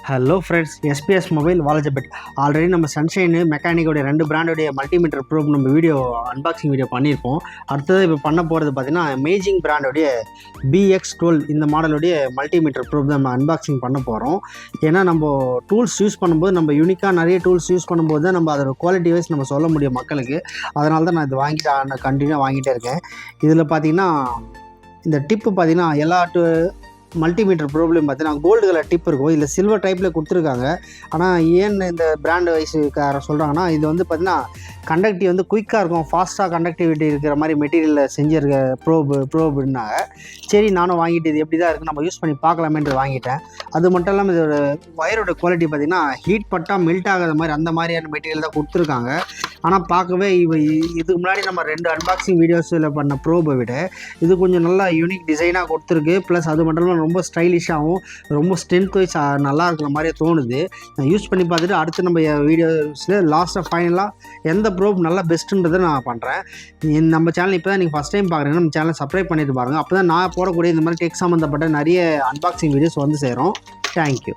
Hello friends, SBS mobile Walajapet. Already நம்ம Sunshine மெக்கானிக்கோடைய 2 பிராண்டோடைய மல்டிமீட்டர் ப்ரோப் நம்ம அன்பாக்சிங் வீடியோ பண்ணியிருப்போம். அடுத்தது இப்போ பண்ண போகிறது பார்த்திங்கன்னா மேஜிங் பிராண்டோடைய BX12 இந்த மாடலுடைய மல்டிமீட்டர் ப்ரோப் தான் நம்ம அன்பாக்சிங் பண்ண போகிறோம். ஏன்னா நம்ம டூல்ஸ் யூஸ் பண்ணும்போது நம்ம யூனிக்காக நிறைய டூல்ஸ் யூஸ் பண்ணும்போது தான் நம்ம அதோட குவாலிட்டி வைஸ் நம்ம சொல்ல முடியும் மக்களுக்கு. அதனால தான் நான் இது வாங்கிட்டு கண்டினியூவாக வாங்கிட்டே இருக்கேன். இதில் பார்த்திங்கன்னா இந்த டிப்பு பார்த்திங்கன்னா எல்லா மல்டிமீட்டர் ப்ரோப்லையும் பார்த்தீங்கன்னா கோல்டு கலர் டிப் இருக்கும். இதில் சில்வர் டைப்பில் கொடுத்துருக்காங்க. ஆனால் ஏன் இந்த பிராண்ட் வைஸுக்கார சொல்கிறாங்கன்னா இது வந்து பார்த்திங்கன்னா கண்டக்டிவ் வந்து குயிக்காக இருக்கும், ஃபாஸ்ட்டாக கண்டக்டிவிட்டி இருக்கிற மாதிரி மெட்டீரியலில் செஞ்சுருக்க ப்ரோபுன்னாங்க. சரி, நானும் வாங்கிட்டு இது எப்படி தான் இருக்குது நம்ம யூஸ் பண்ணி பார்க்கலாமேன்ட்டு வாங்கிட்டேன். அது மட்டும் இல்லாமல் இதோட ஒயரோட குவாலிட்டி பார்த்திங்கன்னா ஹீட் பட்டால் மெல்ட் ஆகாத மாதிரி அந்த மாதிரியான மெட்டீரியல் தான் கொடுத்துருக்காங்க. ஆனால் பார்க்கவே இதுக்கு முன்னாடி நம்ம 2 அன்பாக்சிங் வீடியோஸில் பண்ண ப்ரோபை விட இது கொஞ்சம் நல்லா யூனிக் டிசைனாக கொடுத்துருக்கு. ப்ளஸ் அது மட்டும் இல்லாமல் ரொம்ப ஸ்டைலிஷாகவும் ரொம்ப ஸ்ட்ரென்த் வைஸ் நல்லா இருக்கிற மாதிரியே தோணுது. நான் யூஸ் பண்ணி பார்த்துட்டு அடுத்து நம்ம வீடியோஸில் லாஸ்ட்டாக ஃபைனலாக எந்த ப்ரோப் நல்லா பெஸ்ட்டுன்றதை நான் பண்ணுறேன். நம்ம சேனல் இப்போ தான் நீங்கள் ஃபஸ்ட் டைம் பார்க்குறீங்கன்னா நம்ம சேனலை சப்ஸ்கிரைப் பண்ணிட்டு பாருங்கள். அப்போ தான் நான் போடக்கூடிய இந்த மாதிரி டெக் சம்மந்தப்பட்ட நிறைய அன்பாக்சிங் வீடியோஸ் வந்து சேரும். தேங்க்யூ.